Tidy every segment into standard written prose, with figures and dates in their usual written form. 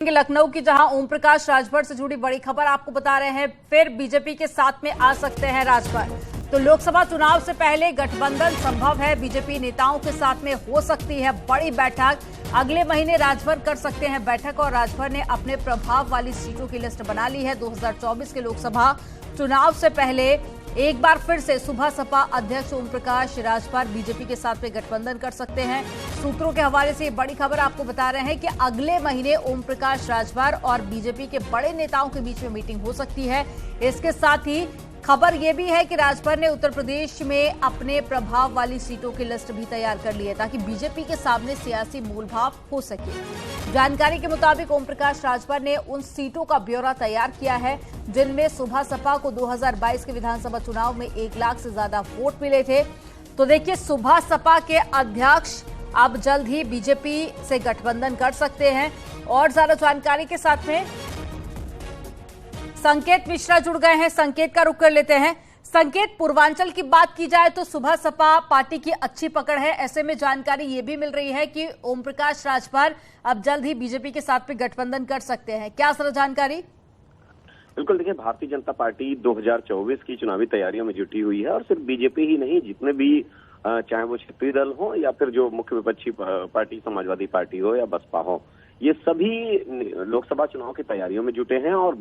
लखनऊ की जहां ओम प्रकाश राजभर से जुड़ी बड़ी खबर आपको बता रहे हैं। फिर बीजेपी के साथ में आ सकते हैं राजभर। तो लोकसभा चुनाव से पहले गठबंधन संभव है। बीजेपी नेताओं के साथ में हो सकती है बड़ी बैठक। अगले महीने राजभर कर सकते हैं बैठक और राजभर ने अपने प्रभाव वाली सीटों की लिस्ट बना ली है। 2024 के लोकसभा चुनाव से पहले एक बार फिर से सुबह सपा अध्यक्ष ओम प्रकाश राजभर बीजेपी के साथ में गठबंधन कर सकते हैं। सूत्रों के हवाले से ये बड़ी खबर आपको बता रहे हैं कि अगले महीने ओम प्रकाश राजभर और बीजेपी के बड़े नेताओं के बीच में मीटिंग हो सकती है। इसके साथ ही खबर यह भी है कि राजभर ने उत्तर प्रदेश में अपने प्रभाव वाली सीटों की लिस्ट भी तैयार कर ली है ताकि बीजेपी के सामने सियासी मूलभाव हो सके। जानकारी के मुताबिक ओम प्रकाश राजभर ने उन सीटों का ब्यौरा तैयार किया है जिनमें सुबह सपा को 2022 के विधानसभा चुनाव में 1 लाख से ज्यादा वोट मिले थे। तो देखिए, सुबह सपा के अध्यक्ष अब जल्द ही बीजेपी से गठबंधन कर सकते हैं। और ज्यादा जानकारी के साथ में संकेत मिश्रा जुड़ गए हैं। संकेत का रुख कर लेते हैं। संकेत, पूर्वांचल की बात की जाए तो सुबह सपा पार्टी की अच्छी पकड़ है। ऐसे में जानकारी ये भी मिल रही है कि ओम प्रकाश राजभर अब जल्द ही बीजेपी के साथ में गठबंधन कर सकते हैं। क्या सर जानकारी? बिल्कुल, देखिए, भारतीय जनता पार्टी 2024 की चुनावी तैयारियों में जुटी हुई है और सिर्फ बीजेपी ही नहीं, जितने भी चाहे वो क्षेत्रीय दल हो या फिर जो मुख्य विपक्षी पार्टी समाजवादी पार्टी हो या बसपा हो, ये सभी लोकसभा चुनाव की तैयारियों में जुटे हैं। और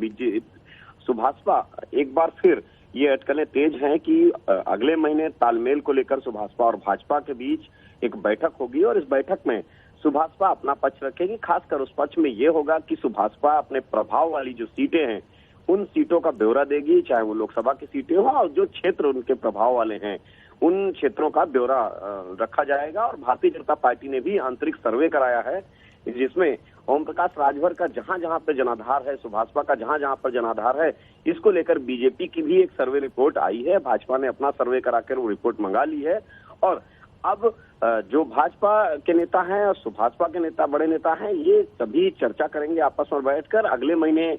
सुभाषपा एक बार फिर ये अटकलें तेज हैं कि अगले महीने तालमेल को लेकर सुभाषपा और भाजपा के बीच एक बैठक होगी और इस बैठक में सुभाषपा अपना पक्ष रखेगी। खासकर उस पक्ष में ये होगा कि सुभाषपा अपने प्रभाव वाली जो सीटें हैं उन सीटों का ब्यौरा देगी, चाहे वो लोकसभा की सीटें हो और जो क्षेत्र उनके प्रभाव वाले हैं उन क्षेत्रों का ब्यौरा रखा जाएगा। और भारतीय जनता पार्टी ने भी आंतरिक सर्वे कराया है जिसमें ओम प्रकाश राजभर का जहां जहां पर जनाधार है, सुभाषपा का जहां जहां पर जनाधार है, इसको लेकर बीजेपी की भी एक सर्वे रिपोर्ट आई है। भाजपा ने अपना सर्वे कराकर वो रिपोर्ट मंगा ली है और अब जो भाजपा के नेता हैं और सुभाषपा के नेता, बड़े नेता हैं, ये सभी चर्चा करेंगे आपस में बैठकर। अगले महीने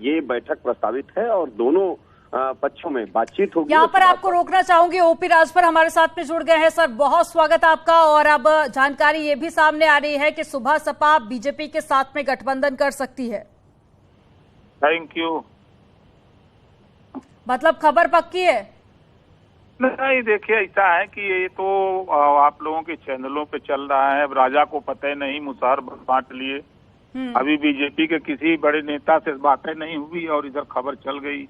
ये बैठक प्रस्तावित है और दोनों पक्षों में बातचीत होगी। यहाँ पर आपको रोकना चाहूंगी, ओपी राजभर हमारे साथ में जुड़ गए हैं। सर, बहुत स्वागत आपका। और अब जानकारी ये भी सामने आ रही है कि सुबह सपा बीजेपी के साथ में गठबंधन कर सकती है। Thank you. मतलब खबर पक्की है? नहीं, देखिए, ऐसा है कि ये तो आप लोगों के चैनलों पे चल रहा है। अब राजा को पता ही नहीं, मुसहर बांट लिए। अभी बीजेपी के किसी बड़े नेता से बातें नहीं हुई और इधर खबर चल गई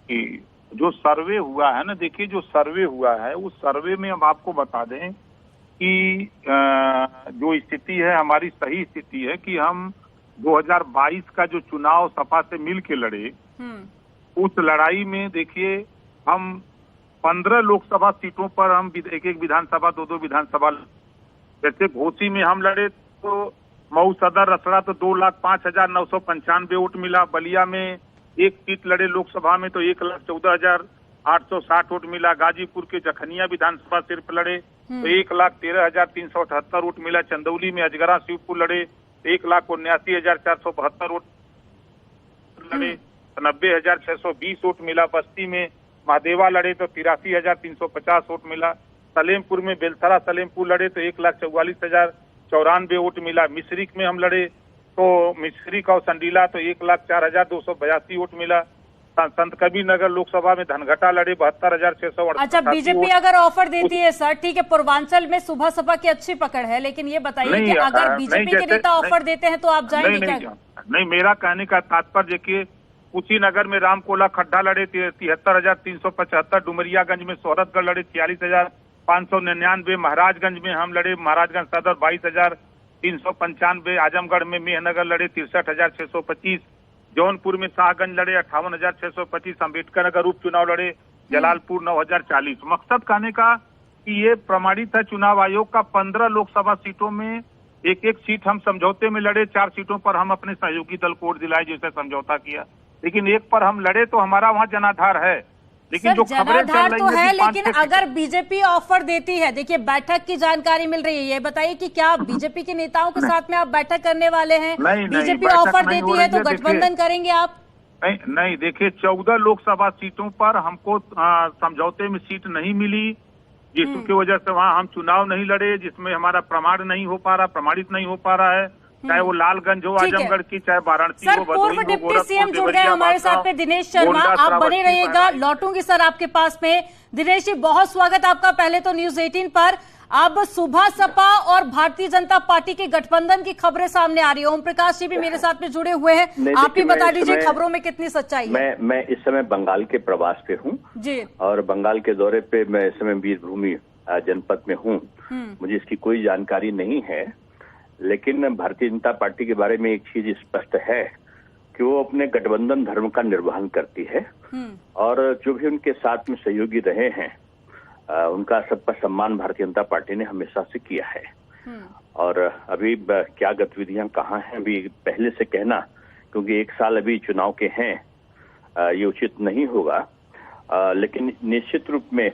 कि जो सर्वे हुआ है ना, देखिए, जो सर्वे हुआ है उस सर्वे में अब आपको बता दें कि जो स्थिति है हमारी सही स्थिति है कि हम 2022 का जो चुनाव सपा से मिल के लड़े, उस लड़ाई में देखिए हम 15 लोकसभा सीटों पर हम एक एक विधानसभा, 2-2 विधानसभा, जैसे घोसी में हम लड़े तो मऊ सदर रसड़ा तो 2,05,995 वोट मिला। बलिया में एक सीट लड़े लोकसभा में तो 1,14,860 वोट मिला। गाजीपुर के जखनिया विधानसभा सिर्फ लड़े तो 1,13,378 वोट मिला। चंदौली में अजगरा शिवपुर लड़े 1,79,472 वोट लड़े, 90,620 वोट मिला। बस्ती में महादेवा लड़े तो 83,350 वोट मिला। सलेमपुर में बेलथरा सलेमपुर लड़े तो 1,44,094 वोट मिला। मिश्रिक में हम लड़े तो मिश्रिक और संडीला तो 1,04,282 वोट मिला। संत कबीर नगर लोकसभा में धनघटा लड़े 72,668। अच्छा, बीजेपी अगर ऑफर देती है सर, ठीक है, पूर्वांचल में सुबह सपा की अच्छी पकड़ है, लेकिन ये बताइए कि अगर बीजेपी के नेता ऑफर देते हैं तो आप जाएंगे क्या? नहीं, मेरा कहने का तात्पर्य देखिए, कुशीनगर में रामकोला खड्डा लड़े 73,375, डुमरियागंज में सोहरतगढ़ लड़े 46,599, महाराजगंज में हम लड़े, महाराजगंज सदर 22,395, आजमगढ़ में मेहनगर लड़े 63,625, जौनपुर में शाहगंज लड़े 58,625, अम्बेडकर नगर उपचुनाव लड़े जलालपुर 9,040। मकसद कहने का कि ये प्रमाणित है चुनाव आयोग का। 15 लोकसभा सीटों में एक एक सीट हम समझौते में लड़े, 4 सीटों पर हम अपने सहयोगी दल को वोट दिलाए जैसे समझौता किया, लेकिन एक पर हम लड़े तो हमारा वहाँ जनाधार है। लेकिन जो खबरें चल रही तो है, लेकिन अगर बीजेपी ऑफर देती है, देखिए बैठक की जानकारी मिल रही है, ये बताइए कि क्या बीजेपी के नेताओं के साथ में आप बैठक करने वाले हैं? बीजेपी ऑफर देती है तो गठबंधन करेंगे आप? नहीं, देखिए, 14 लोकसभा सीटों पर हमको समझौते में सीट नहीं मिली, जिसकी वजह से वहाँ हम चुनाव नहीं लड़े, जिसमें हमारा प्रमाणित नहीं हो पा रहा है। चाहे वो लालगंज हो, ठीक है। आजमगढ़ की, चाहे वाराणसी सर हो, पूर्व भदोही हो, डिप्टी गोरखपुर, सीएम जुड़ गए देवरिया, हमारे साथ बांका, में दिनेश शर्मा। गोंडा, आप बने श्रावस्ती, रहिएगा, बहराइच। लौटूंगी सर आपके पास में। दिनेश जी बहुत स्वागत आपका पहले तो न्यूज 18 पर। अब सुबह सपा और भारतीय जनता पार्टी के गठबंधन की खबरें सामने आ रही है। ओम प्रकाश जी भी मेरे साथ में जुड़े हुए हैं, आप ही बता दीजिए खबरों में कितनी सच्चाई है। मैं इस समय बंगाल के प्रवास पे हूँ जी, और बंगाल के दौरे पे मैं इस समय वीरभूमि जनपद में हूँ। मुझे इसकी कोई जानकारी नहीं है, लेकिन भारतीय जनता पार्टी के बारे में एक चीज स्पष्ट है कि वो अपने गठबंधन धर्म का निर्वहन करती है और जो भी उनके साथ में सहयोगी रहे हैं उनका सबका सम्मान भारतीय जनता पार्टी ने हमेशा से किया है। और अभी क्या गतिविधियां कहाँ हैं अभी पहले से कहना, क्योंकि एक साल अभी चुनाव के हैं, ये उचित नहीं होगा। लेकिन निश्चित रूप में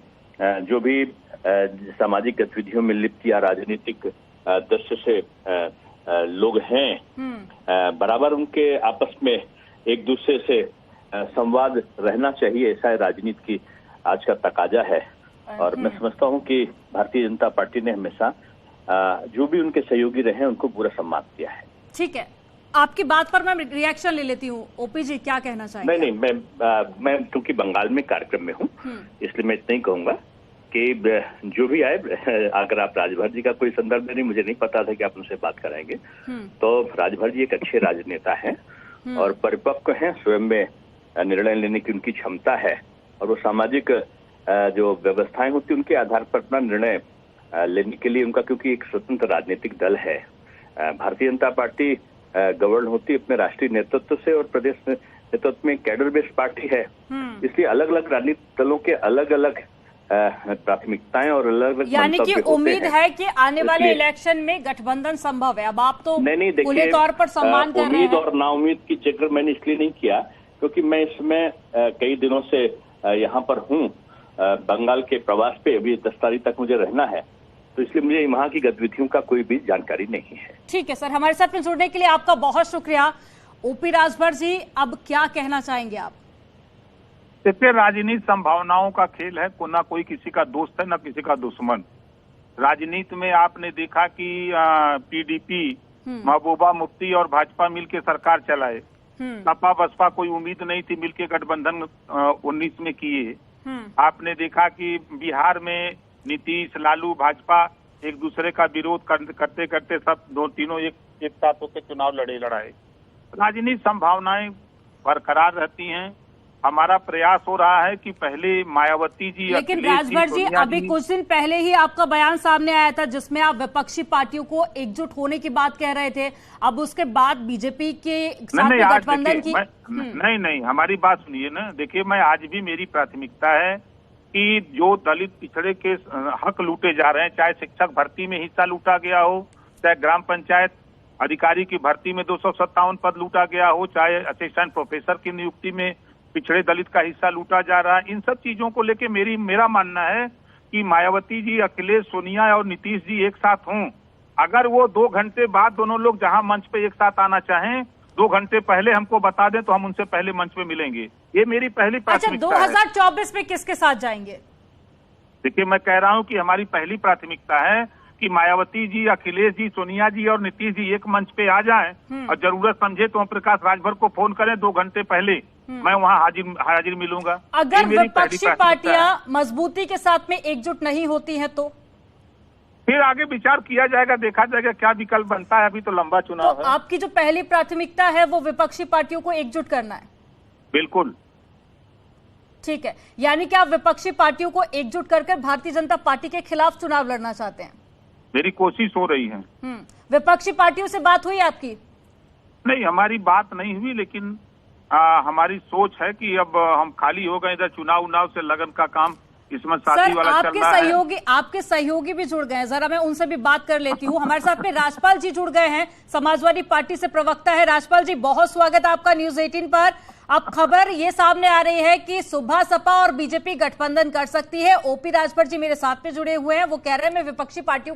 जो भी सामाजिक गतिविधियों में लिप्त या राजनीतिक दृष्टि से लोग हैं, बराबर उनके आपस में एक दूसरे से संवाद रहना चाहिए। ऐसा है राजनीति की आज का तकाजा है। और मैं समझता हूं कि भारतीय जनता पार्टी ने हमेशा जो भी उनके सहयोगी रहे हैं उनको पूरा सम्मान दिया है। ठीक है, आपकी बात पर मैं रिएक्शन ले लेती हूँ। ओपी जी क्या कहना चाहेंगे? नहीं, मैं क्योंकि बंगाल में कार्यक्रम में हूँ इसलिए मैं इतना ही कहूंगा कि जो भी आए, अगर आप राजभर जी का कोई संदर्भ नहीं, मुझे नहीं पता था कि आप उनसे बात कराएंगे, तो राजभर जी एक अच्छे राजनेता हैं और परिपक्व हैं, स्वयं में निर्णय लेने की उनकी क्षमता है और वो सामाजिक जो व्यवस्थाएं होती है उनके आधार पर अपना निर्णय लेने के लिए उनका, क्योंकि एक स्वतंत्र राजनीतिक दल है। भारतीय जनता पार्टी गवर्न होती है अपने राष्ट्रीय नेतृत्व से और प्रदेश नेतृत्व में कैडर बेस्ड पार्टी है, इसलिए अलग अलग राजनीतिक दलों के अलग अलग प्राथमिकताएं और अलग अलग, यानी कि उम्मीद है कि आने वाले इलेक्शन में गठबंधन संभव है। अब आप तो खुले तौर पर सम्मान कर रहे हैं। उम्मीद और नाउम्मीद की जिक्र मैंने इसलिए नहीं किया क्योंकि मैं इसमें कई दिनों से यहाँ पर हूँ, बंगाल के प्रवास पे, अभी 10 तारीख तक मुझे रहना है, तो इसलिए मुझे वहाँ की गतिविधियों का कोई भी जानकारी नहीं है। ठीक है सर, हमारे साथ में जुड़ने के लिए आपका बहुत शुक्रिया। ओपी राजभर जी, अब क्या कहना चाहेंगे आप? देखिए, राजनीति संभावनाओं का खेल है, ना कोई किसी का दोस्त है ना किसी का दुश्मन। राजनीति में आपने देखा कि पीडीपी, महबूबा मुफ्ती और भाजपा मिलके सरकार चलाए। सपा बसपा कोई उम्मीद नहीं थी, मिलके गठबंधन 19 में किए। आपने देखा कि बिहार में नीतीश, लालू, भाजपा एक दूसरे का विरोध करते करते सब तीनों एक साथ होकर चुनाव लड़ाए। राजनीतिक संभावनाएं बरकरार रहती हैं। हमारा प्रयास हो रहा है कि पहले मायावती जी, लेकिन राजभर जी अभी कुछ दिन पहले ही आपका बयान सामने आया था जिसमें आप विपक्षी पार्टियों को एकजुट होने की बात कह रहे थे। अब उसके बाद बीजेपी के साथ में गठबंधन की नहीं, हमारी बात सुनिए ना। देखिए, मैं आज भी मेरी प्राथमिकता है कि जो दलित पिछड़े के हक लूटे जा रहे हैं, चाहे शिक्षक भर्ती में हिस्सा लूटा गया हो, चाहे ग्राम पंचायत अधिकारी की भर्ती में 257 पद लूटा गया हो, चाहे असिस्टेंट प्रोफेसर की नियुक्ति में पिछड़े दलित का हिस्सा लूटा जा रहा है, इन सब चीजों को लेके मेरा मानना है कि मायावती जी, अखिलेश, सोनिया और नीतीश जी एक साथ हों। अगर वो 2 घंटे बाद दोनों लोग जहां मंच पे एक साथ आना चाहें, 2 घंटे पहले हमको बता दें तो हम उनसे पहले मंच पे मिलेंगे। ये मेरी पहली प्राथमिकता है। 2024 में किसके साथ जाएंगे? देखिए, मैं कह रहा हूं कि हमारी पहली प्राथमिकता है कि मायावती जी, अखिलेश जी, सोनिया जी और नीतीश जी एक मंच पे आ जाएं और जरूरत समझे तो ओम प्रकाश राजभर को फोन करें 2 घंटे पहले, मैं वहां हाजिर मिलूंगा। अगर विपक्षी पार्टियां मजबूती के साथ में एकजुट नहीं होती हैं तो फिर आगे विचार किया जाएगा, देखा जाएगा क्या विकल्प बनता है। अभी तो लंबा चुनाव है। आपकी जो पहली प्राथमिकता है वो विपक्षी पार्टियों को एकजुट करना है? बिल्कुल। ठीक है, यानी कि आप विपक्षी पार्टियों को एकजुट कर भारतीय जनता पार्टी के खिलाफ चुनाव लड़ना चाहते हैं? मेरी कोशिश हो रही है। विपक्षी पार्टियों से बात हुई आपकी? नहीं, हमारी बात नहीं हुई, लेकिन हमारी सोच है कि अब हम खाली हो गए, इधर चुनाव से लगन का काम इसमें साथी वाला चल रहा है। आपके सहयोगी भी जुड़ गए हैं, जरा मैं उनसे भी बात कर लेती हूँ। हमारे साथ में राजपाल जी जुड़ गए हैं, समाजवादी पार्टी से प्रवक्ता है। राजपाल जी, बहुत स्वागत है आपका न्यूज 18 पर। अब खबर ये सामने आ रही है कि सुबह सपा और बीजेपी गठबंधन कर सकती है। ओपी राजभर जी मेरे साथ में जुड़े हुए हैं, वो कह रहे हैं मैं विपक्षी पार्टियों